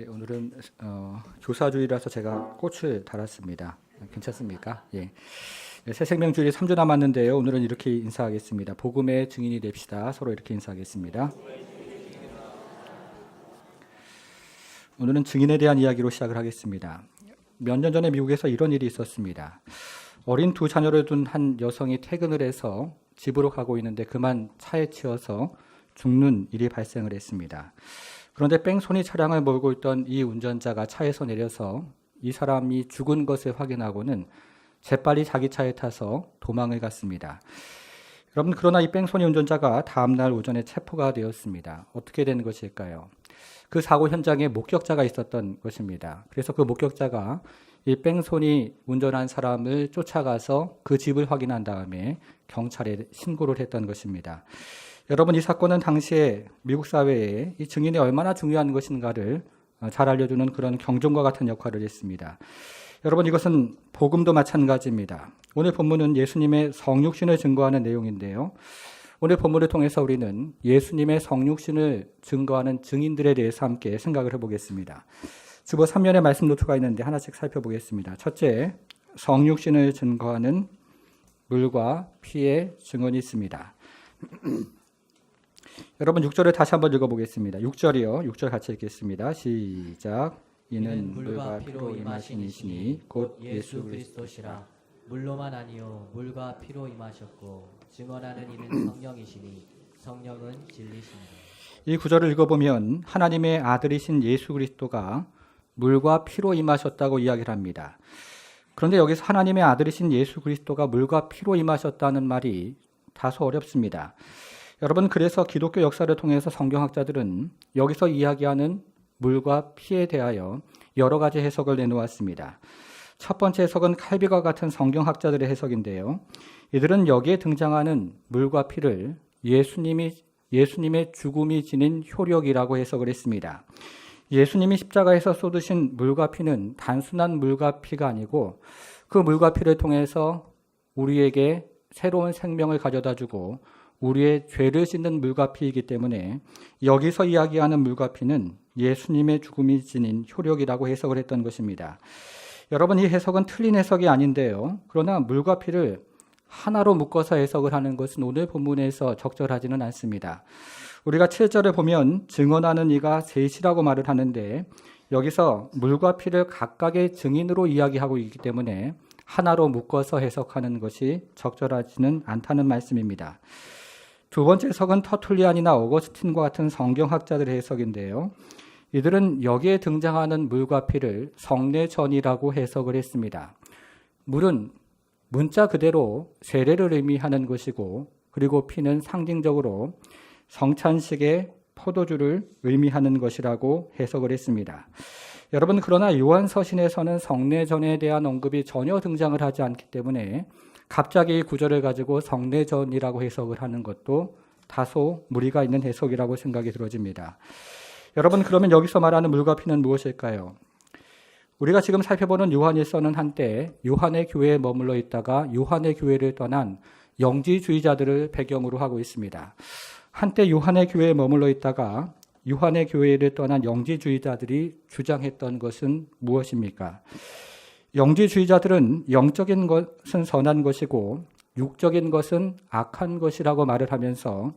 네, 오늘은 교사주일이라서 제가 꽃을 달았습니다. 괜찮습니까? 예. 새 생명주일이 3주 남았는데요. 오늘은 이렇게 인사하겠습니다. 복음의 증인이 됩시다. 서로 이렇게 인사하겠습니다. 오늘은 증인에 대한 이야기로 시작을 하겠습니다. 몇 년 전에 미국에서 이런 일이 있었습니다. 어린 두 자녀를 둔 한 여성이 퇴근을 해서 집으로 가고 있는데 그만 차에 치여서 죽는 일이 발생을 했습니다. 그런데 뺑소니 차량을 몰고 있던 이 운전자가 차에서 내려서 이 사람이 죽은 것을 확인하고는 재빨리 자기 차에 타서 도망을 갔습니다. 여러분, 그러나 이 뺑소니 운전자가 다음날 오전에 체포가 되었습니다. 어떻게 된 것일까요? 그 사고 현장에 목격자가 있었던 것입니다. 그래서 그 목격자가 이 뺑소니 운전한 사람을 쫓아가서 그 집을 확인한 다음에 경찰에 신고를 했던 것입니다. 여러분, 이 사건은 당시에 미국 사회에 이 증인이 얼마나 중요한 것인가를 잘 알려주는 그런 경종과 같은 역할을 했습니다. 여러분, 이것은 복음도 마찬가지입니다. 오늘 본문은 예수님의 성육신을 증거하는 내용인데요. 오늘 본문을 통해서 우리는 예수님의 성육신을 증거하는 증인들에 대해서 함께 생각을 해보겠습니다. 주보 3면의 말씀 노트가 있는데 하나씩 살펴보겠습니다. 첫째, 성육신을 증거하는 물과 피의 증언이 있습니다. 여러분, 6절을 다시 한번 읽어보겠습니다. 6절이요. 6절 같이 읽겠습니다. 시작. 이는 물과 피로 임하신 이시니 곧 예수 그리스도시라. 물로만 아니요 물과 피로 임하셨고 증언하는 이는 성령이시니 성령은 진리시니라. 이 구절을 읽어보면 하나님의 아들이신 예수 그리스도가 물과 피로 임하셨다고 이야기를 합니다. 그런데 여기서 하나님의 아들이신 예수 그리스도가 물과 피로 임하셨다는 말이 다소 어렵습니다. 여러분, 그래서 기독교 역사를 통해서 성경학자들은 여기서 이야기하는 물과 피에 대하여 여러 가지 해석을 내놓았습니다. 첫 번째 해석은 칼빈과 같은 성경학자들의 해석인데요. 이들은 여기에 등장하는 물과 피를 예수님의 죽음이 지닌 효력이라고 해석을 했습니다. 예수님이 십자가에서 쏟으신 물과 피는 단순한 물과 피가 아니고 그 물과 피를 통해서 우리에게 새로운 생명을 가져다주고 우리의 죄를 씻는 물과 피이기 때문에 여기서 이야기하는 물과 피는 예수님의 죽음이 지닌 효력이라고 해석을 했던 것입니다. 여러분, 이 해석은 틀린 해석이 아닌데요. 그러나 물과 피를 하나로 묶어서 해석을 하는 것은 오늘 본문에서 적절하지는 않습니다. 우리가 7절을 보면 증언하는 이가 셋이라고 말을 하는데 여기서 물과 피를 각각의 증인으로 이야기하고 있기 때문에 하나로 묶어서 해석하는 것이 적절하지는 않다는 말씀입니다. 두 번째 해석은 터툴리안이나 어거스틴과 같은 성경학자들의 해석인데요. 이들은 여기에 등장하는 물과 피를 성례전이라고 해석을 했습니다. 물은 문자 그대로 세례를 의미하는 것이고 그리고 피는 상징적으로 성찬식의 포도주를 의미하는 것이라고 해석을 했습니다. 여러분, 그러나 요한서신에서는 성례전에 대한 언급이 전혀 등장을 하지 않기 때문에 갑자기 이 구절을 가지고 성례전이라고 해석을 하는 것도 다소 무리가 있는 해석이라고 생각이 들어집니다. 여러분, 그러면 여기서 말하는 물과 피는 무엇일까요? 우리가 지금 살펴보는 요한일서는 한때 요한의 교회에 머물러 있다가 요한의 교회를 떠난 영지주의자들을 배경으로 하고 있습니다. 한때 요한의 교회에 머물러 있다가 요한의 교회를 떠난 영지주의자들이 주장했던 것은 무엇입니까? 영지주의자들은 영적인 것은 선한 것이고 육적인 것은 악한 것이라고 말을 하면서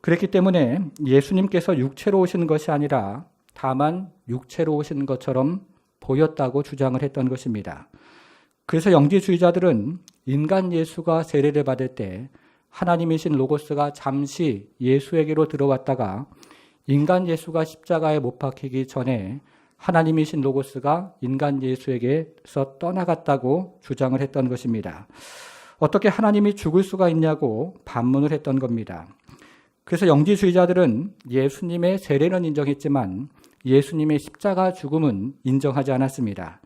그랬기 때문에 예수님께서 육체로 오신 것이 아니라 다만 육체로 오신 것처럼 보였다고 주장을 했던 것입니다. 그래서 영지주의자들은 인간 예수가 세례를 받을 때 하나님이신 로고스가 잠시 예수에게로 들어왔다가 인간 예수가 십자가에 못 박히기 전에 하나님이신 로고스가 인간 예수에게서 떠나갔다고 주장을 했던 것입니다. 어떻게 하나님이 죽을 수가 있냐고 반문을 했던 겁니다. 그래서 영지주의자들은 예수님의 세례는 인정했지만 예수님의 십자가 죽음은 인정하지 않았습니다.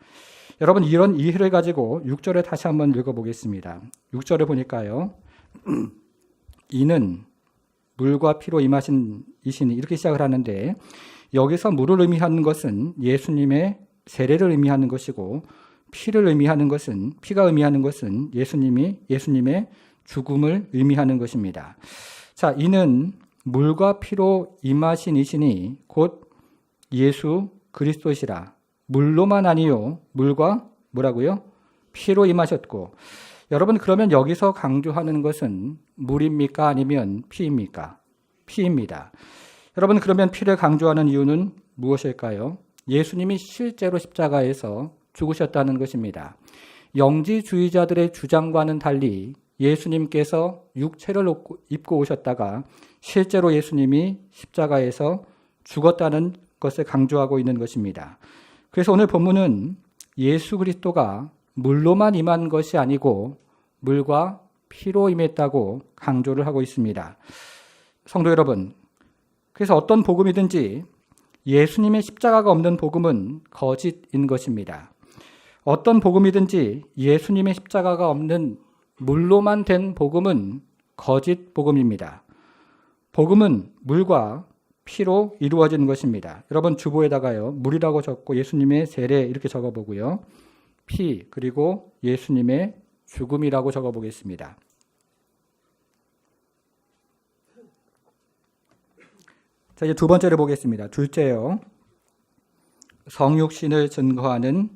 여러분, 이런 이해를 가지고 6절을 다시 한번 읽어보겠습니다. 6절을 보니까요. 이는 물과 피로 임하신 이시니 이렇게 시작을 하는데 여기서 물을 의미하는 것은 예수님의 세례를 의미하는 것이고 피가 의미하는 것은 예수님의 죽음을 의미하는 것입니다. 자, 이는 물과 피로 임하신 이시니 곧 예수 그리스도시라. 물로만 아니요 물과 뭐라고요? 피로 임하셨고. 여러분 그러면 여기서 강조하는 것은 물입니까? 아니면 피입니까? 피입니다. 여러분 그러면 피를 강조하는 이유는 무엇일까요? 예수님이 실제로 십자가에서 죽으셨다는 것입니다. 영지주의자들의 주장과는 달리 예수님께서 육체를 입고 오셨다가 실제로 예수님이 십자가에서 죽었다는 것을 강조하고 있는 것입니다. 그래서 오늘 본문은 예수 그리스도가 물로만 임한 것이 아니고 물과 피로 임했다고 강조를 하고 있습니다. 성도 여러분, 그래서 어떤 복음이든지 예수님의 십자가가 없는 복음은 거짓인 것입니다. 어떤 복음이든지 예수님의 십자가가 없는 물로만 된 복음은 거짓 복음입니다. 복음은 물과 피로 이루어진 것입니다. 여러분 주보에다가요, 물이라고 적고 예수님의 세례 이렇게 적어보고요. 피 그리고 예수님의 죽음이라고 적어보겠습니다. 자, 이제 두 번째를 보겠습니다. 둘째요. 성육신을 증거하는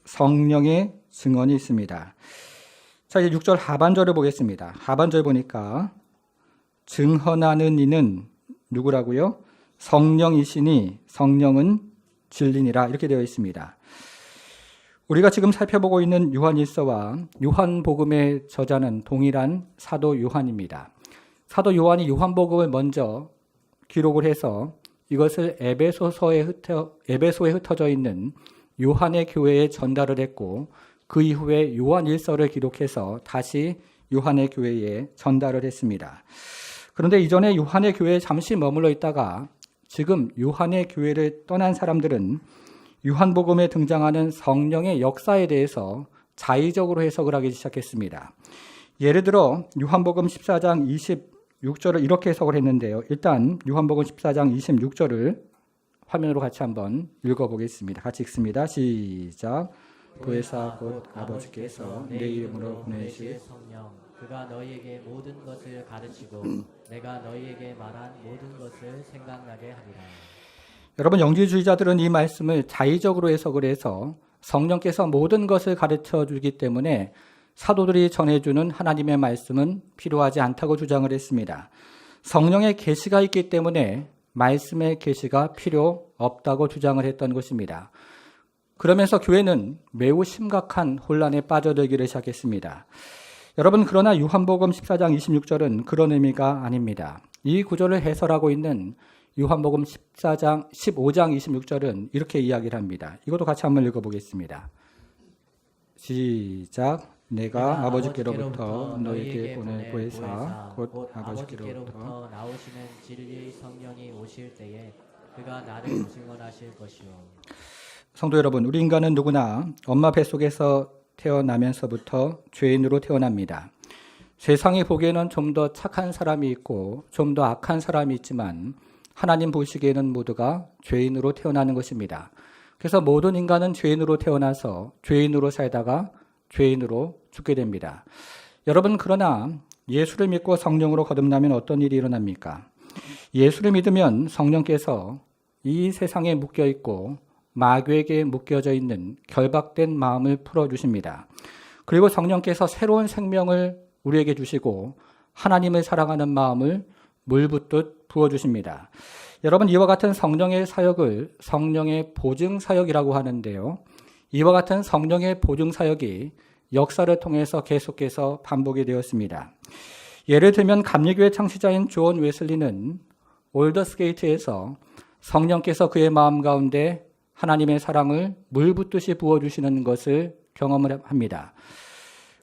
성령의 증언이 있습니다. 자, 이제 6절 하반절을 보겠습니다. 하반절 보니까 증언하는 이는 누구라고요? 성령이시니 성령은 진리니라 이렇게 되어 있습니다. 우리가 지금 살펴보고 있는 요한일서와 요한복음의 저자는 동일한 사도 요한입니다. 사도 요한이 요한복음을 먼저 기록을 해서 이것을 에베소에 흩어져 있는 요한의 교회에 전달을 했고 그 이후에 요한일서를 기록해서 다시 요한의 교회에 전달을 했습니다. 그런데 이전에 요한의 교회에 잠시 머물러 있다가 지금 요한의 교회를 떠난 사람들은 요한복음에 등장하는 성령의 역사에 대해서 자의적으로 해석을 하기 시작했습니다. 예를 들어 요한복음 14장 26절을 이렇게 해석을 했는데요. 일단 요한복음 14장 26절을 화면으로 같이 한번 읽어보겠습니다. 같이 읽습니다. 시작. 보혜사 곧 아버지께서 내 이름으로 보내실 성령 그가 너희에게 모든 것을 가르치고 내가 너희에게 말한 모든 것을 생각나게 하리라. 여러분 영지주의자들은 이 말씀을 자의적으로 해석을 해서 성령께서 모든 것을 가르쳐 주기 때문에 사도들이 전해주는 하나님의 말씀은 필요하지 않다고 주장을 했습니다. 성령의 계시가 있기 때문에 말씀의 계시가 필요 없다고 주장을 했던 것입니다. 그러면서 교회는 매우 심각한 혼란에 빠져들기를 시작했습니다. 여러분 그러나 요한복음 14장 26절은 그런 의미가 아닙니다. 이 구절을 해설하고 있는 요한복음 15장 26절은 이렇게 이야기를 합니다. 이것도 같이 한번 읽어보겠습니다. 시작. 내가 아버지께로부터 너희에게 보낼 보혜사 곧 아버지께로부터 나오시는 진리의 성령이 오실 때에 그가 나를 증언하실 것이요. 성도 여러분, 우리 인간은 누구나 엄마 뱃속에서 태어나면서부터 죄인으로 태어납니다. 세상이 보기에는 좀 더 착한 사람이 있고 좀 더 악한 사람이 있지만 하나님 보시기에는 모두가 죄인으로 태어나는 것입니다. 그래서 모든 인간은 죄인으로 태어나서 죄인으로 살다가 죄인으로 죽게 됩니다. 여러분 그러나 예수를 믿고 성령으로 거듭나면 어떤 일이 일어납니까? 예수를 믿으면 성령께서 이 세상에 묶여있고 마귀에게 묶여져 있는 결박된 마음을 풀어주십니다. 그리고 성령께서 새로운 생명을 우리에게 주시고 하나님을 사랑하는 마음을 물붓듯 부어주십니다. 여러분 이와 같은 성령의 사역을 성령의 보증사역이라고 하는데요. 이와 같은 성령의 보증사역이 역사를 통해서 계속해서 반복이 되었습니다. 예를 들면 감리교회 창시자인 존 웨슬리는 올더스게이트에서 성령께서 그의 마음 가운데 하나님의 사랑을 물붓듯이 부어주시는 것을 경험을 합니다.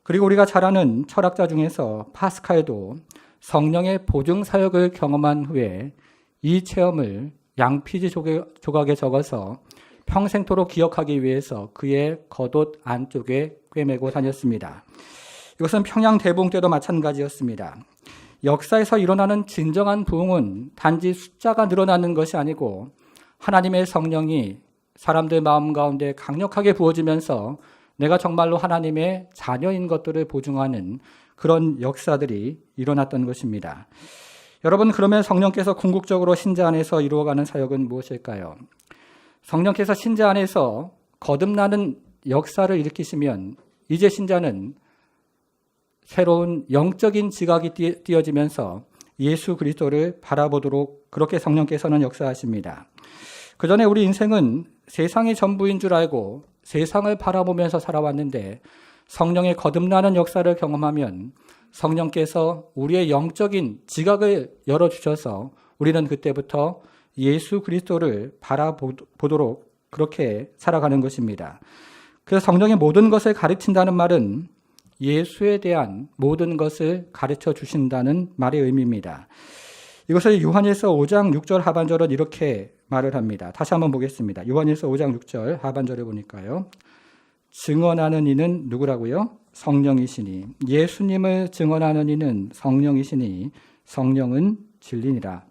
그리고 우리가 잘 아는 철학자 중에서 파스칼도 성령의 보증사역을 경험한 후에 이 체험을 양피지 조각에 적어서 평생토록 기억하기 위해서 그의 겉옷 안쪽에 꿰매고 다녔습니다. 이것은 평양 대부흥 때도 마찬가지였습니다. 역사에서 일어나는 진정한 부흥은 단지 숫자가 늘어나는 것이 아니고 하나님의 성령이 사람들 마음 가운데 강력하게 부어지면서 내가 정말로 하나님의 자녀인 것들을 보증하는 그런 역사들이 일어났던 것입니다. 여러분 그러면 성령께서 궁극적으로 신자 안에서 이루어가는 사역은 무엇일까요? 성령께서 신자 안에서 거듭나는 역사를 일으키시면 이제 신자는 새로운 영적인 지각이 띄어지면서 예수 그리스도를 바라보도록 그렇게 성령께서는 역사하십니다. 그 전에 우리 인생은 세상이 전부인 줄 알고 세상을 바라보면서 살아왔는데 성령의 거듭나는 역사를 경험하면 성령께서 우리의 영적인 지각을 열어주셔서 우리는 그때부터 예수 그리스도를 바라보도록 그렇게 살아가는 것입니다. 그래서 성령의 모든 것을 가르친다는 말은 예수에 대한 모든 것을 가르쳐 주신다는 말의 의미입니다. 이것을 요한일서 5장 6절 하반절은 이렇게 말을 합니다. 다시 한번 보겠습니다. 요한일서 5장 6절 하반절에 보니까요. 증언하는 이는 누구라고요? 성령이시니. 예수님을 증언하는 이는 성령이시니 성령은 진리니라.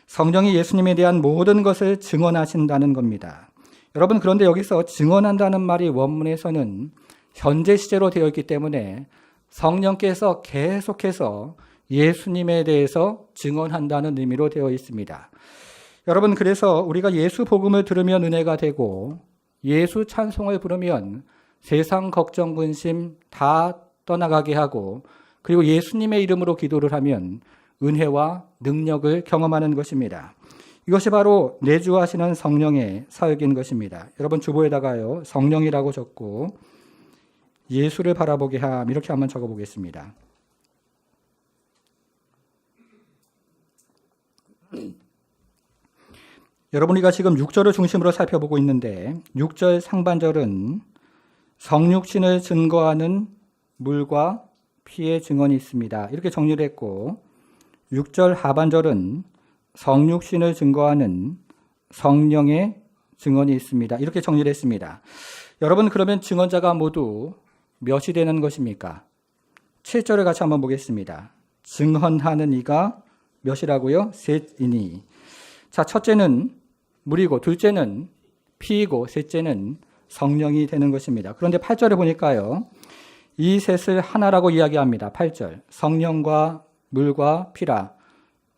성령이 예수님에 대한 모든 것을 증언하신다는 겁니다. 여러분, 그런데 여기서 증언한다는 말이 원문에서는 현재 시제로 되어 있기 때문에 성령께서 계속해서 예수님에 대해서 증언한다는 의미로 되어 있습니다. 여러분, 그래서 우리가 예수 복음을 들으면 은혜가 되고 예수 찬송을 부르면 세상 걱정 근심 다 떠나가게 하고 그리고 예수님의 이름으로 기도를 하면 은혜와 능력을 경험하는 것입니다. 이것이 바로 내주하시는 성령의 사역인 것입니다. 여러분, 주보에다가요 성령이라고 적고 예수를 바라보게 함 이렇게 한번 적어보겠습니다. 여러분, 우리가 지금 6절을 중심으로 살펴보고 있는데 6절 상반절은 성육신을 증거하는 물과 피의 증언이 있습니다. 이렇게 정리를 했고 6절 하반절은 성육신을 증거하는 성령의 증언이 있습니다. 이렇게 정리를 했습니다. 여러분, 그러면 증언자가 모두 몇이 되는 것입니까? 7절을 같이 한번 보겠습니다. 증언하는 이가 몇이라고요? 셋이니. 자, 첫째는 물이고 둘째는 피이고 셋째는 성령이 되는 것입니다. 그런데 8절에 보니까요. 이 셋을 하나라고 이야기합니다. 8절. 성령과 물과 피라.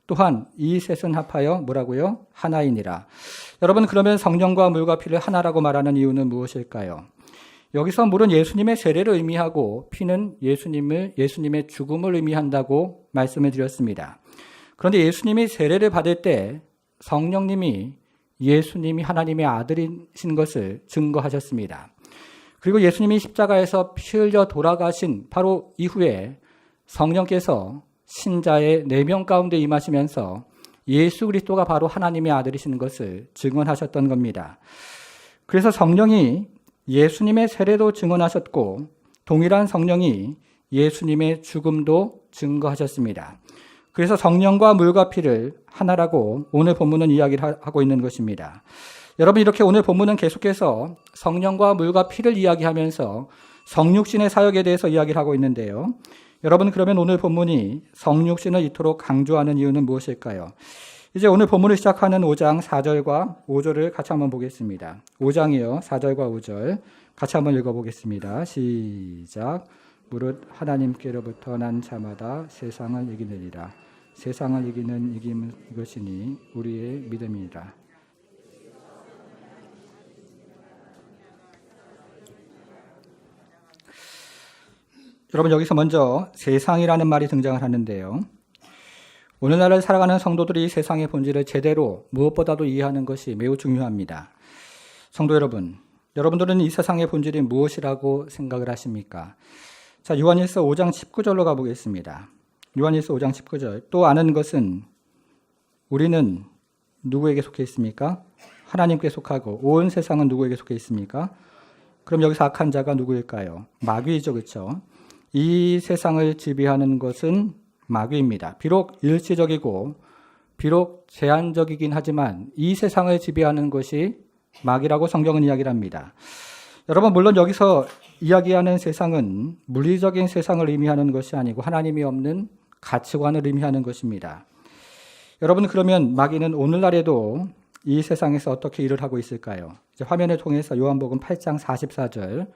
또한 이 셋은 합하여 뭐라고요? 하나이니라. 여러분, 그러면 성령과 물과 피를 하나라고 말하는 이유는 무엇일까요? 여기서 물은 예수님의 세례를 의미하고 피는 예수님의 죽음을 의미한다고 말씀을 드렸습니다. 그런데 예수님이 세례를 받을 때 성령님이 예수님이 하나님의 아들이신 것을 증거하셨습니다. 그리고 예수님이 십자가에서 피 흘려 돌아가신 바로 이후에 성령께서 신자의 내면 가운데 임하시면서 예수 그리스도가 바로 하나님의 아들이신 것을 증언하셨던 겁니다. 그래서 성령이 예수님의 세례도 증언하셨고 동일한 성령이 예수님의 죽음도 증거하셨습니다. 그래서 성령과 물과 피를 하나라고 오늘 본문은 이야기를 하고 있는 것입니다. 여러분, 이렇게 오늘 본문은 계속해서 성령과 물과 피를 이야기하면서 성육신의 사역에 대해서 이야기를 하고 있는데요. 여러분, 그러면 오늘 본문이 성육신을 이토록 강조하는 이유는 무엇일까요? 이제 오늘 본문을 시작하는 5장 4절과 5절을 같이 한번 보겠습니다. 5장이요. 4절과 5절 같이 한번 읽어보겠습니다. 시작. 무릇 하나님께로부터 난 자마다 세상을 이기느니라. 세상을 이기는 이김은 이것이니 우리의 믿음이니라. 여러분, 여기서 먼저 세상이라는 말이 등장을 하는데요. 오늘날을 살아가는 성도들이 세상의 본질을 제대로 무엇보다도 이해하는 것이 매우 중요합니다. 성도 여러분, 여러분들은 이 세상의 본질이 무엇이라고 생각을 하십니까? 자, 요한일서 5장 19절로 가보겠습니다. 요한일서 5장 19절. 또 아는 것은 우리는 누구에게 속해 있습니까? 하나님께 속하고 온 세상은 누구에게 속해 있습니까? 그럼 여기서 악한 자가 누구일까요? 마귀이죠, 그렇죠? 이 세상을 지배하는 것은 마귀입니다. 비록 일시적이고 비록 제한적이긴 하지만 이 세상을 지배하는 것이 마귀라고 성경은 이야기를 합니다. 여러분, 물론 여기서 이야기하는 세상은 물리적인 세상을 의미하는 것이 아니고 하나님이 없는 가치관을 의미하는 것입니다. 여러분, 그러면 마귀는 오늘날에도 이 세상에서 어떻게 일을 하고 있을까요? 이제 화면을 통해서 요한복음 8장 44절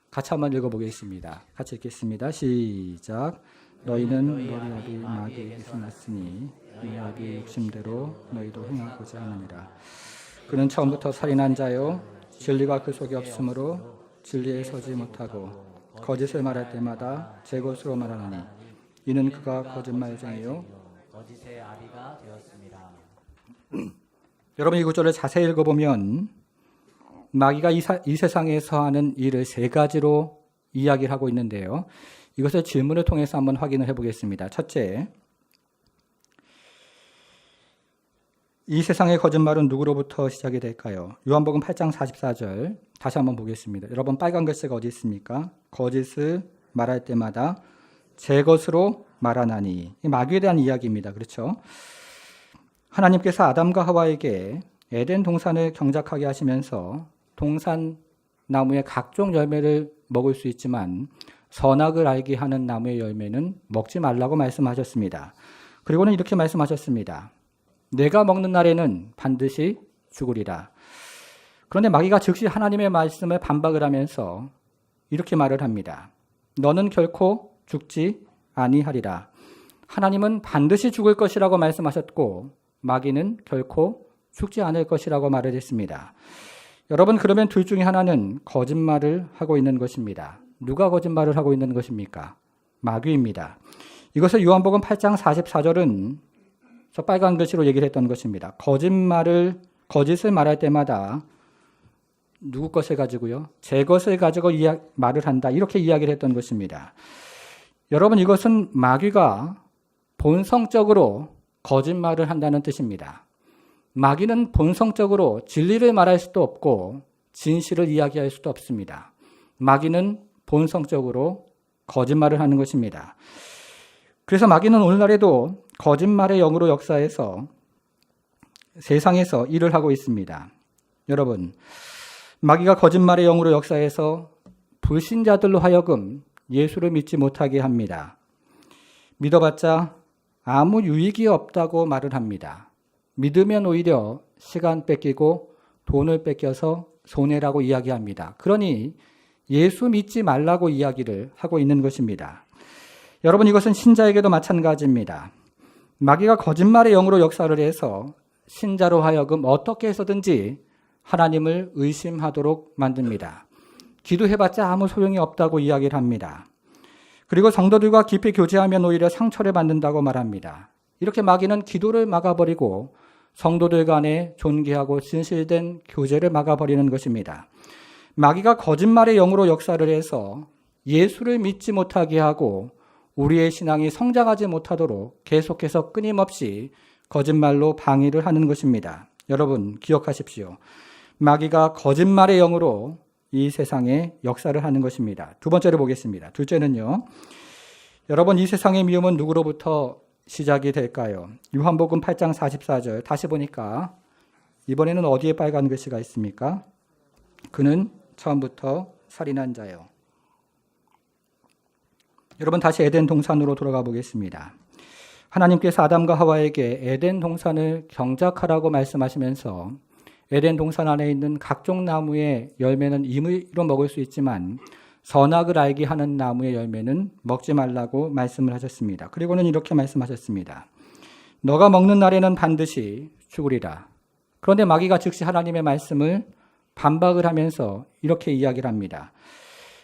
같이 한번 읽어보겠습니다. 같이 읽겠습니다. 시작. 너희는 너희 아비 마귀에게서 났으니 너희 아비의 욕심대로 너희도 행하고자 하느니라. 그는 처음부터 살인한 자요 진리가 그 속에 없으므로 진리에 서지 못하고 거짓을 말할 때마다 제 것으로 말하나니 이는 그가 거짓말쟁이요. 거짓의 아비가 되었습니다. 여러분 이 구절을 자세히 읽어보면 마귀가 이 세상에서 하는 일을 세 가지로 이야기를 하고 있는데요. 이것을 질문을 통해서 한번 확인을 해보겠습니다. 첫째, 이 세상의 거짓말은 누구로부터 시작이 될까요? 요한복음 8장 44절 다시 한번 보겠습니다. 여러분 빨간 글씨가 어디 있습니까? 거짓을 말할 때마다 제 것으로 말하나니. 이 마귀에 대한 이야기입니다. 그렇죠? 하나님께서 아담과 하와에게 에덴 동산을 경작하게 하시면서 동산 나무의 각종 열매를 먹을 수 있지만 선악을 알게 하는 나무의 열매는 먹지 말라고 말씀하셨습니다. 그리고는 이렇게 말씀하셨습니다. 내가 먹는 날에는 반드시 죽으리라. 그런데 마귀가 즉시 하나님의 말씀을 반박을 하면서 이렇게 말을 합니다. 너는 결코 죽지 아니하리라. 하나님은 반드시 죽을 것이라고 말씀하셨고 마귀는 결코 죽지 않을 것이라고 말을 했습니다. 여러분 그러면 둘 중에 하나는 거짓말을 하고 있는 것입니다. 누가 거짓말을 하고 있는 것입니까? 마귀입니다. 이것을 요한복음 8장 44절은 저 빨간 글씨로 얘기를 했던 것입니다. 거짓을 말할 때마다 누구 것을 가지고요? 제 것을 가지고 말을 한다. 이렇게 이야기를 했던 것입니다. 여러분 이것은 마귀가 본성적으로 거짓말을 한다는 뜻입니다. 마귀는 본성적으로 진리를 말할 수도 없고 진실을 이야기할 수도 없습니다. 마귀는 본성적으로 거짓말을 하는 것입니다. 그래서 마귀는 오늘날에도 거짓말의 영으로 역사해서 세상에서 일을 하고 있습니다. 여러분, 마귀가 거짓말의 영으로 역사해서 불신자들로 하여금 예수를 믿지 못하게 합니다. 믿어봤자 아무 유익이 없다고 말을 합니다. 믿으면 오히려 시간 뺏기고 돈을 뺏겨서 손해라고 이야기합니다. 그러니 예수 믿지 말라고 이야기를 하고 있는 것입니다. 여러분 이것은 신자에게도 마찬가지입니다. 마귀가 거짓말의 영으로 역사를 해서 신자로 하여금 어떻게 해서든지 하나님을 의심하도록 만듭니다. 기도해봤자 아무 소용이 없다고 이야기를 합니다. 그리고 성도들과 깊이 교제하면 오히려 상처를 받는다고 말합니다. 이렇게 마귀는 기도를 막아버리고 성도들 간에 존귀하고 진실된 교제를 막아버리는 것입니다. 마귀가 거짓말의 영으로 역사를 해서 예수를 믿지 못하게 하고 우리의 신앙이 성장하지 못하도록 계속해서 끊임없이 거짓말로 방해를 하는 것입니다. 여러분 기억하십시오. 마귀가 거짓말의 영으로 이 세상에 역사를 하는 것입니다. 두 번째로 보겠습니다. 둘째는요. 여러분 이 세상의 미움은 누구로부터 시작이 될까요? 요한복음 8장 44절 다시 보니까 이번에는 어디에 빨간 글씨가 있습니까? 그는 처음부터 살인한 자요. 여러분 다시 에덴 동산으로 돌아가 보겠습니다. 하나님께서 아담과 하와에게 에덴 동산을 경작하라고 말씀하시면서 에덴 동산 안에 있는 각종 나무의 열매는 임의로 먹을 수 있지만 선악을 알게 하는 나무의 열매는 먹지 말라고 말씀을 하셨습니다. 그리고는 이렇게 말씀하셨습니다. 너가 먹는 날에는 반드시 죽으리라. 그런데 마귀가 즉시 하나님의 말씀을 반박을 하면서 이렇게 이야기를 합니다.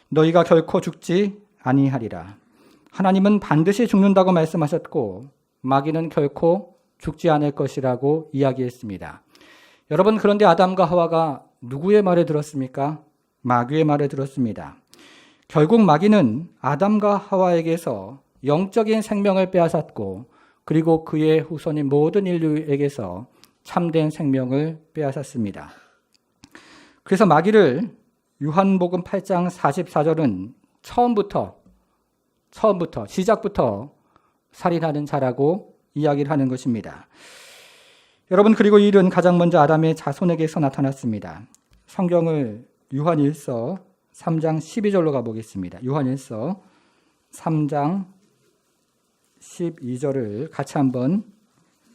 너희가 결코 죽지 아니하리라. 하나님은 반드시 죽는다고 말씀하셨고 마귀는 결코 죽지 않을 것이라고 이야기했습니다. 여러분 그런데 아담과 하와가 누구의 말을 들었습니까? 마귀의 말을 들었습니다. 결국 마귀는 아담과 하와에게서 영적인 생명을 빼앗았고 그리고 그의 후손인 모든 인류에게서 참된 생명을 빼앗았습니다. 그래서 마귀를 요한복음 8장 44절은 시작부터 살인하는 자라고 이야기를 하는 것입니다. 여러분 그리고 이 일은 가장 먼저 아담의 자손에게서 나타났습니다. 성경을 요한일서 3장 12절로 가보겠습니다. 요한일서 3장 12절을 같이 한번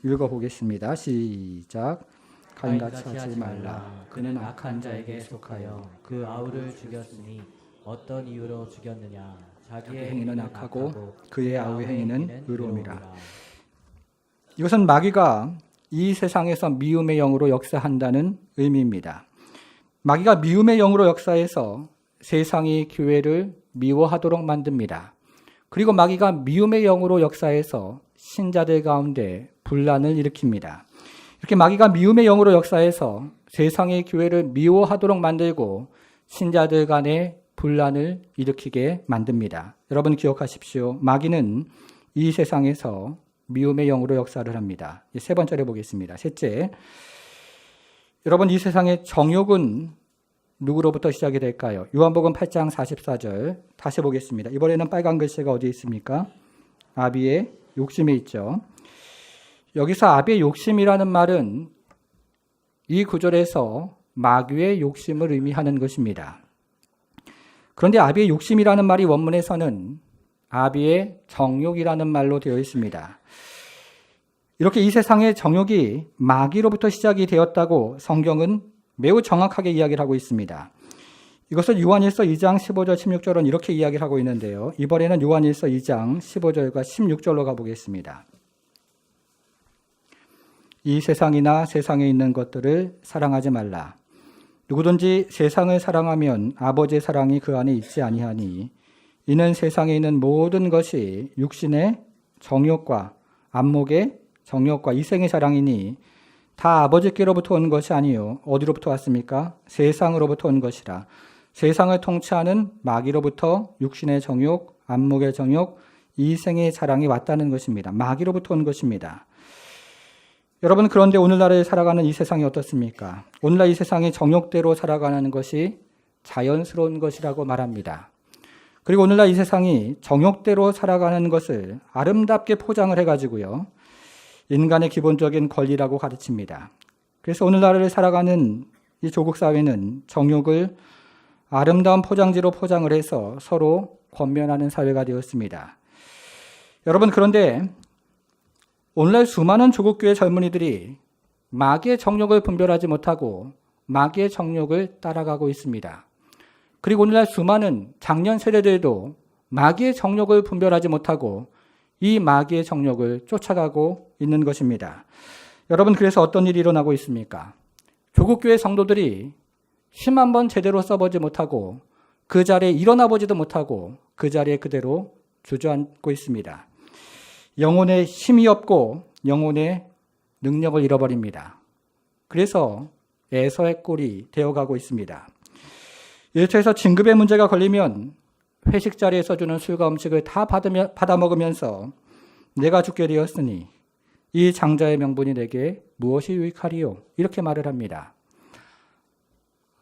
읽어보겠습니다. 시작. 가인같이 하지 말라. 그는 악한 자에게 속하여 그 아우를 죽였으니 어떤 이유로 죽였느냐. 자기의 행위는 악하고 그의 아우의 행위는 의로움이라. 이것은 마귀가 이 세상에서 미움의 영으로 역사한다는 의미입니다. 마귀가 미움의 영으로 역사해서 세상이 교회를 미워하도록 만듭니다. 그리고 마귀가 미움의 영으로 역사해서 신자들 가운데 분란을 일으킵니다. 이렇게 마귀가 미움의 영으로 역사해서 세상의 교회를 미워하도록 만들고 신자들 간에 분란을 일으키게 만듭니다. 여러분 기억하십시오. 마귀는 이 세상에서 미움의 영으로 역사를 합니다. 세 번째로 보겠습니다. 셋째, 여러분 이 세상의 정욕은 누구로부터 시작이 될까요? 요한복음 8장 44절 다시 보겠습니다. 이번에는 빨간 글씨가 어디 있습니까? 아비의 욕심에 있죠. 여기서 아비의 욕심이라는 말은 이 구절에서 마귀의 욕심을 의미하는 것입니다. 그런데 아비의 욕심이라는 말이 원문에서는 아비의 정욕이라는 말로 되어 있습니다. 이렇게 이 세상의 정욕이 마귀로부터 시작이 되었다고 성경은 매우 정확하게 이야기를 하고 있습니다. 이것을 요한일서 2장 15절 16절은 이렇게 이야기를 하고 있는데요. 이번에는 요한일서 2장 15절과 16절로 가보겠습니다. 이 세상이나 세상에 있는 것들을 사랑하지 말라. 누구든지 세상을 사랑하면 아버지의 사랑이 그 안에 있지 아니하니 이는 세상에 있는 모든 것이 육신의 정욕과 안목의 정욕과 이생의 자랑이니 다 아버지께로부터 온 것이 아니요 어디로부터 왔습니까? 세상으로부터 온 것이라. 세상을 통치하는 마귀로부터 육신의 정욕, 안목의 정욕, 이생의 자랑이 왔다는 것입니다. 마귀로부터 온 것입니다. 여러분 그런데 오늘날에 살아가는 이 세상이 어떻습니까? 오늘날 이 세상이 정욕대로 살아가는 것이 자연스러운 것이라고 말합니다. 그리고 오늘날 이 세상이 정욕대로 살아가는 것을 아름답게 포장을 해가지고요. 인간의 기본적인 권리라고 가르칩니다. 그래서 오늘날을 살아가는 이 조국 사회는 정욕을 아름다운 포장지로 포장을 해서 서로 권면하는 사회가 되었습니다. 여러분 그런데 오늘날 수많은 조국교회 젊은이들이 마귀의 정욕을 분별하지 못하고 마귀의 정욕을 따라가고 있습니다. 그리고 오늘날 수많은 장년 세대들도 마귀의 정욕을 분별하지 못하고 이 마귀의 정욕을 쫓아가고 있는 것입니다. 여러분 그래서 어떤 일이 일어나고 있습니까? 조국교회 성도들이 힘 한번 제대로 써보지 못하고 그 자리에 일어나 보지도 못하고 그 자리에 그대로 주저앉고 있습니다. 영혼에 힘이 없고 영혼의 능력을 잃어버립니다. 그래서 에서의 꼴이 되어가고 있습니다. 일터에서 진급의 문제가 걸리면 회식 자리에서 주는 술과 음식을 다 받아 먹으면서 내가 죽게 되었으니 이 장자의 명분이 내게 무엇이 유익하리요? 이렇게 말을 합니다.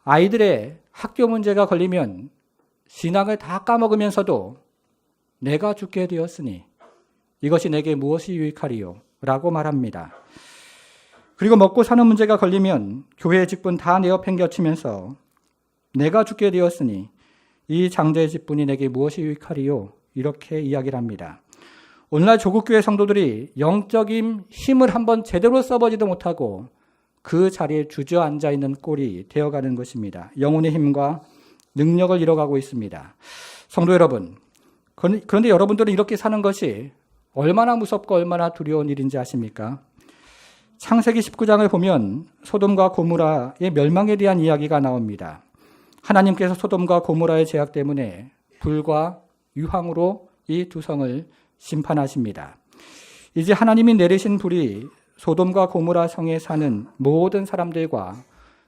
아이들의 학교 문제가 걸리면 신앙을 다 까먹으면서도 내가 죽게 되었으니 이것이 내게 무엇이 유익하리요? 라고 말합니다. 그리고 먹고 사는 문제가 걸리면 교회의 직분 다 내어팽겨치면서 내가 죽게 되었으니 이 장자의 직분이 내게 무엇이 유익하리요? 이렇게 이야기를 합니다. 오늘날 조국교회 성도들이 영적인 힘을 한번 제대로 써보지도 못하고 그 자리에 주저앉아 있는 꼴이 되어가는 것입니다. 영혼의 힘과 능력을 잃어가고 있습니다. 성도 여러분, 그런데 여러분들은 이렇게 사는 것이 얼마나 무섭고 얼마나 두려운 일인지 아십니까? 창세기 19장을 보면 소돔과 고모라의 멸망에 대한 이야기가 나옵니다. 하나님께서 소돔과 고모라의 죄악 때문에 불과 유황으로 이 두 성을 심판하십니다. 이제 하나님이 내리신 불이 소돔과 고모라 성에 사는 모든 사람들과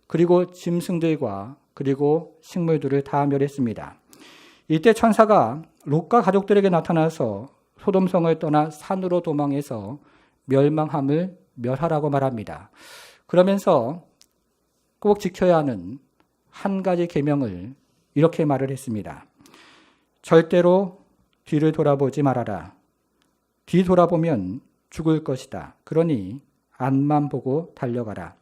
그리고 짐승들과 그리고 식물들을 다 멸했습니다. 이때 천사가 롯과 가족들에게 나타나서 소돔성을 떠나 산으로 도망해서 멸망함을 멸하라고 말합니다. 그러면서 꼭 지켜야 하는 한 가지 계명을 이렇게 말을 했습니다. 절대로 뒤를 돌아보지 말아라. 뒤 돌아보면 죽을 것이다. 그러니 앞만 보고 달려가라.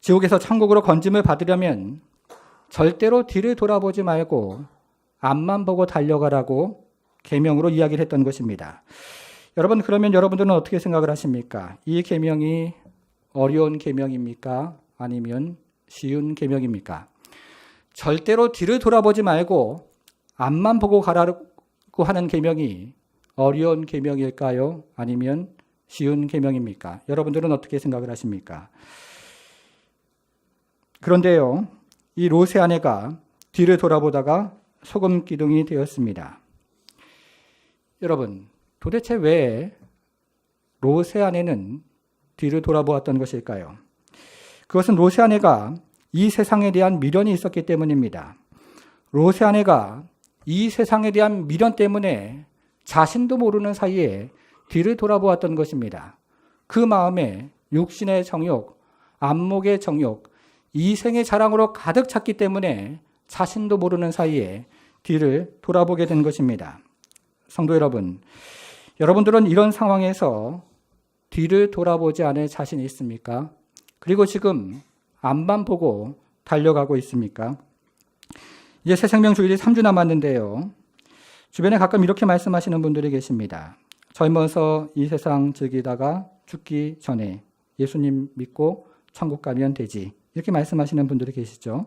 지옥에서 천국으로 건짐을 받으려면 절대로 뒤를 돌아보지 말고 앞만 보고 달려가라고 계명으로 이야기를 했던 것입니다. 여러분 그러면 여러분들은 어떻게 생각을 하십니까? 이 계명이 어려운 계명입니까? 아니면 쉬운 계명입니까? 절대로 뒤를 돌아보지 말고 앞만 보고 가라고 하는 계명이 어려운 계명일까요? 아니면 쉬운 계명입니까? 여러분들은 어떻게 생각을 하십니까? 그런데요, 이 롯의 아내가 뒤를 돌아보다가 소금 기둥이 되었습니다. 여러분, 도대체 왜 롯의 아내는 뒤를 돌아보았던 것일까요? 그것은 롯의 아내가 이 세상에 대한 미련이 있었기 때문입니다. 롯의 아내가 이 세상에 대한 미련 때문에 자신도 모르는 사이에 뒤를 돌아보았던 것입니다. 그 마음에 육신의 정욕, 안목의 정욕, 이생의 자랑으로 가득 찼기 때문에 자신도 모르는 사이에 뒤를 돌아보게 된 것입니다. 성도 여러분, 여러분들은 이런 상황에서 뒤를 돌아보지 않을 자신이 있습니까? 그리고 지금 앞만 보고 달려가고 있습니까? 이제 새 생명 주일이 3주 남았는데요. 주변에 가끔 이렇게 말씀하시는 분들이 계십니다. 젊어서 이 세상 즐기다가 죽기 전에 예수님 믿고 천국 가면 되지. 이렇게 말씀하시는 분들이 계시죠.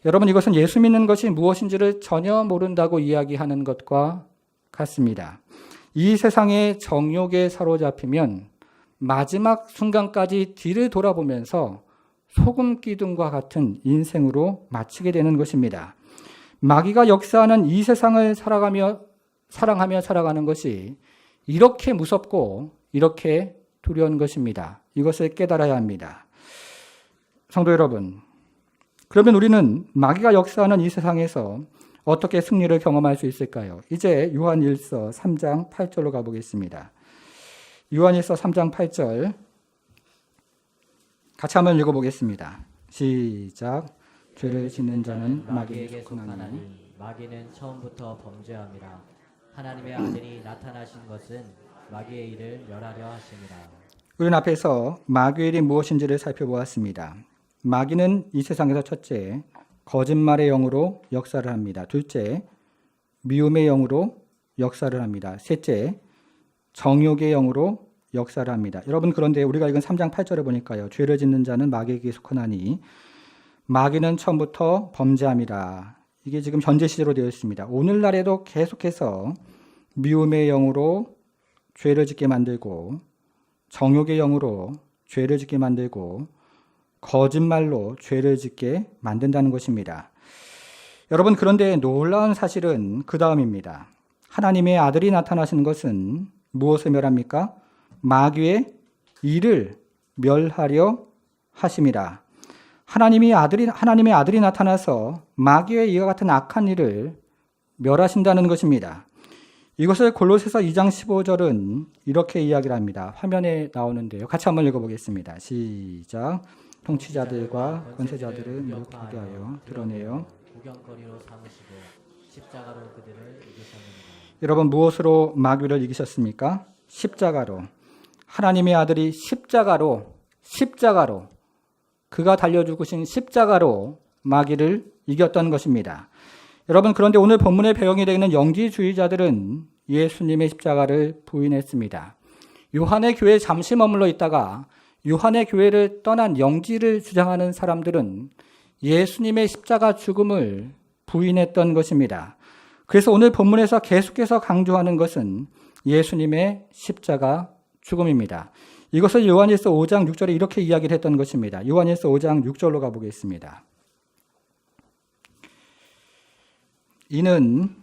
여러분, 이것은 예수 믿는 것이 무엇인지를 전혀 모른다고 이야기하는 것과 같습니다. 이 세상의 정욕에 사로잡히면 마지막 순간까지 뒤를 돌아보면서 소금 기둥과 같은 인생으로 마치게 되는 것입니다. 마귀가 역사하는 이 세상을 사랑하며 살아가는 것이 이렇게 무섭고 이렇게 두려운 것입니다. 이것을 깨달아야 합니다. 성도 여러분, 그러면 우리는 마귀가 역사하는 이 세상에서 어떻게 승리를 경험할 수 있을까요? 이제 요한일서 3장 8절로 가보겠습니다. 요한일서 3장 8절 같이 한번 읽어보겠습니다. 시작. 죄를 짓는 자는 마귀에게 속하나니 마귀는 처음부터 범죄함이라. 하나님의 아들이 나타나신 것은 마귀의 일을 멸하려 하심이라. 우리는 앞에서 마귀의 일이 무엇인지를 살펴보았습니다. 마귀는 이 세상에서 첫째, 거짓말의 영으로 역사를 합니다. 둘째, 미움의 영으로 역사를 합니다. 셋째, 정욕의 영으로 역사를 합니다. 여러분, 그런데 우리가 읽은 3장 8절에 보니까요. 죄를 짓는 자는 마귀에게 속하나니 마귀는 처음부터 범죄함이라. 이게 지금 현재 시제로 되어 있습니다. 오늘날에도 계속해서 미움의 영으로 죄를 짓게 만들고 정욕의 영으로 죄를 짓게 만들고 거짓말로 죄를 짓게 만든다는 것입니다. 여러분, 그런데 놀라운 사실은 그 다음입니다. 하나님의 아들이 나타나시는 것은 무엇을 멸합니까? 마귀의 일을 멸하려 하심이라. 하나님의 아들이 나타나서 마귀의 이와 같은 악한 일을 멸하신다는 것입니다. 이것을 골로새서 2장 15절은 이렇게 이야기를 합니다. 화면에 나오는데요. 같이 한번 읽어보겠습니다. 시작. 통치자들과 권세자들을 미혹하게 하여 드러내어 구경거리로 삼으시고 십자가로 그들을 이기셨느니라. 여러분, 무엇으로 마귀를 이기셨습니까? 십자가로. 하나님의 아들이 십자가로 그가 달려 죽으신 십자가로 마귀를 이겼던 것입니다. 여러분, 그런데 오늘 본문의 배경이 되는 영지주의자들은 예수님의 십자가를 부인했습니다. 요한의 교회에 잠시 머물러 있다가 요한의 교회를 떠난 영지를 주장하는 사람들은 예수님의 십자가 죽음을 부인했던 것입니다. 그래서 오늘 본문에서 계속해서 강조하는 것은 예수님의 십자가 죽음입니다. 이것을 요한일서 5장 6절에 이렇게 이야기를 했던 것입니다. 요한일서 5장 6절로 가보겠습니다. 이는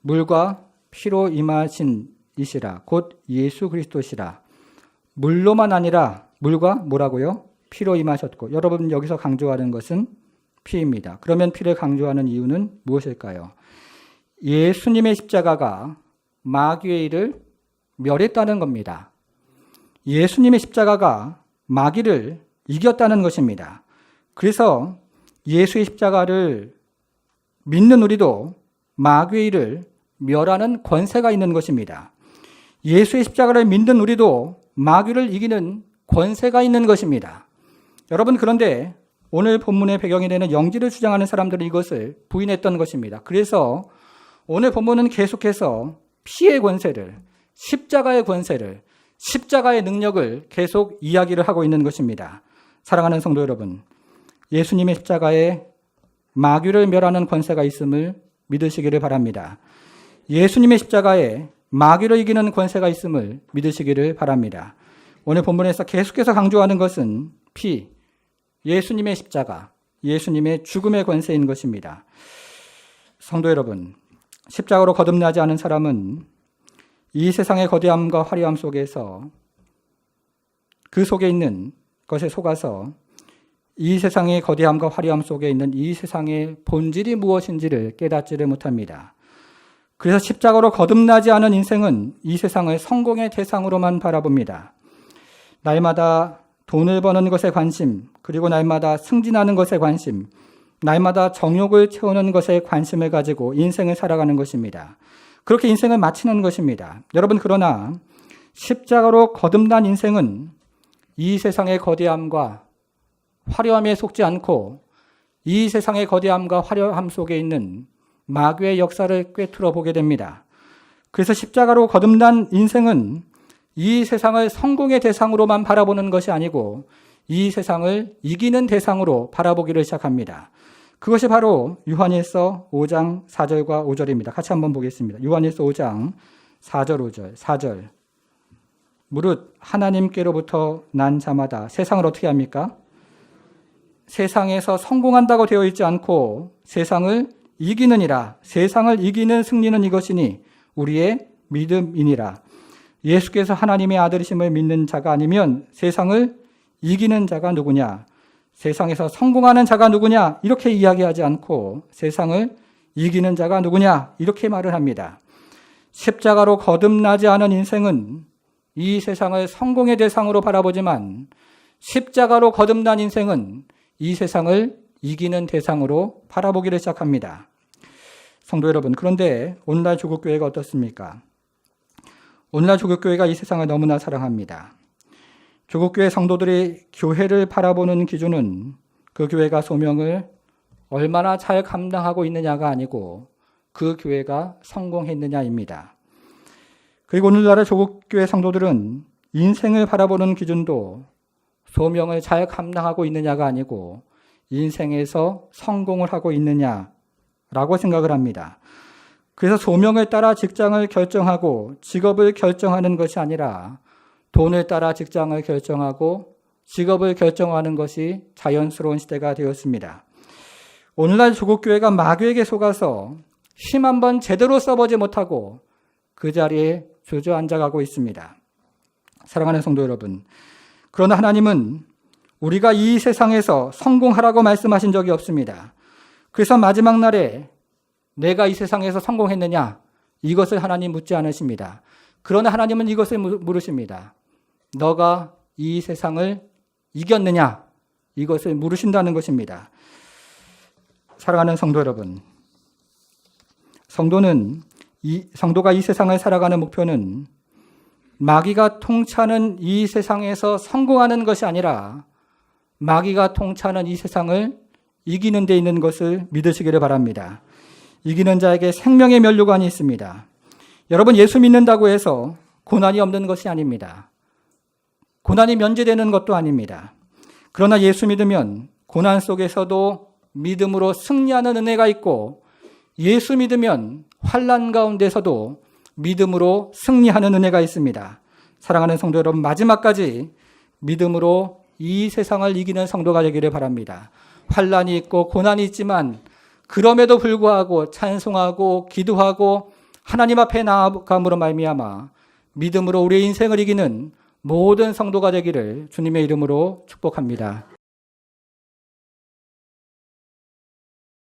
물과 피로 임하신 이시라 곧 예수 그리스도시라. 물로만 아니라 물과 뭐라고요? 피로 임하셨고. 여러분, 여기서 강조하는 것은 피입니다. 그러면 피를 강조하는 이유는 무엇일까요? 예수님의 십자가가 마귀의 일을 멸했다는 겁니다. 예수님의 십자가가 마귀를 이겼다는 것입니다. 그래서 예수의 십자가를 믿는 우리도 마귀의 일을 멸하는 권세가 있는 것입니다. 예수의 십자가를 믿는 우리도 마귀를 이기는 권세가 있는 것입니다. 여러분, 그런데 오늘 본문의 배경이 되는 영지를 주장하는 사람들은 이것을 부인했던 것입니다. 그래서 오늘 본문은 계속해서 피의 권세를, 십자가의 권세를, 십자가의 능력을 계속 이야기를 하고 있는 것입니다. 사랑하는 성도 여러분, 예수님의 십자가에 마귀를 멸하는 권세가 있음을 믿으시기를 바랍니다. 예수님의 십자가에 마귀를 이기는 권세가 있음을 믿으시기를 바랍니다. 오늘 본문에서 계속해서 강조하는 것은 피, 예수님의 십자가, 예수님의 죽음의 권세인 것입니다. 성도 여러분, 십자가로 거듭나지 않은 사람은 이 세상의 거대함과 화려함 속에서 그 속에 있는 것에 속아서 이 세상의 거대함과 화려함 속에 있는 이 세상의 본질이 무엇인지를 깨닫지를 못합니다. 그래서 십자가로 거듭나지 않은 인생은 이 세상을 성공의 대상으로만 바라봅니다. 날마다 돈을 버는 것에 관심, 그리고 날마다 승진하는 것에 관심, 날마다 정욕을 채우는 것에 관심을 가지고 인생을 살아가는 것입니다. 그렇게 인생을 마치는 것입니다. 여러분, 그러나 십자가로 거듭난 인생은 이 세상의 거대함과 화려함에 속지 않고 이 세상의 거대함과 화려함 속에 있는 마귀의 역사를 꿰뚫어 보게 됩니다. 그래서 십자가로 거듭난 인생은 이 세상을 성공의 대상으로만 바라보는 것이 아니고 이 세상을 이기는 대상으로 바라보기를 시작합니다. 그것이 바로 요한일서 5장 4절과 5절입니다. 같이 한번 보겠습니다. 요한일서 5장 4절 5절 4절 무릇 하나님께로부터 난 자마다 세상을 어떻게 합니까? 세상에서 성공한다고 되어 있지 않고 세상을 이기느니라. 세상을 이기는 승리는 이것이니 우리의 믿음이니라. 예수께서 하나님의 아들이심을 믿는 자가 아니면 세상을 이기는 자가 누구냐? 세상에서 성공하는 자가 누구냐? 이렇게 이야기하지 않고 세상을 이기는 자가 누구냐? 이렇게 말을 합니다. 십자가로 거듭나지 않은 인생은 이 세상을 성공의 대상으로 바라보지만 십자가로 거듭난 인생은 이 세상을 이기는 대상으로 바라보기를 시작합니다. 성도 여러분, 그런데 오늘날 조국교회가 어떻습니까? 오늘날 조국교회가 이 세상을 너무나 사랑합니다. 조국교회 성도들이 교회를 바라보는 기준은 그 교회가 소명을 얼마나 잘 감당하고 있느냐가 아니고 그 교회가 성공했느냐입니다. 그리고 오늘날의 조국교회 성도들은 인생을 바라보는 기준도 소명을 잘 감당하고 있느냐가 아니고 인생에서 성공을 하고 있느냐라고 생각을 합니다. 그래서 소명을 따라 직장을 결정하고 직업을 결정하는 것이 아니라 돈을 따라 직장을 결정하고 직업을 결정하는 것이 자연스러운 시대가 되었습니다. 오늘날 조국교회가 마귀에게 속아서 힘 한번 제대로 써보지 못하고 그 자리에 주저앉아가고 있습니다. 사랑하는 성도 여러분, 그러나 하나님은 우리가 이 세상에서 성공하라고 말씀하신 적이 없습니다. 그래서 마지막 날에 내가 이 세상에서 성공했느냐? 이것을 하나님 묻지 않으십니다. 그러나 하나님은 이것을 물으십니다. 너가 이 세상을 이겼느냐? 이것을 물으신다는 것입니다. 사랑하는 성도 여러분, 성도가 이 세상을 살아가는 목표는 마귀가 통치하는 이 세상에서 성공하는 것이 아니라 마귀가 통치하는 이 세상을 이기는 데 있는 것을 믿으시기를 바랍니다. 이기는 자에게 생명의 면류관이 있습니다. 여러분, 예수 믿는다고 해서 고난이 없는 것이 아닙니다. 고난이 면제되는 것도 아닙니다. 그러나 예수 믿으면 고난 속에서도 믿음으로 승리하는 은혜가 있고 예수 믿으면 환난 가운데서도 믿음으로 승리하는 은혜가 있습니다. 사랑하는 성도 여러분, 마지막까지 믿음으로 이 세상을 이기는 성도가 되기를 바랍니다. 환난이 있고 고난이 있지만 그럼에도 불구하고 찬송하고 기도하고 하나님 앞에 나아감으로 말미암아 믿음으로 우리의 인생을 이기는 모든 성도가 되기를 주님의 이름으로 축복합니다.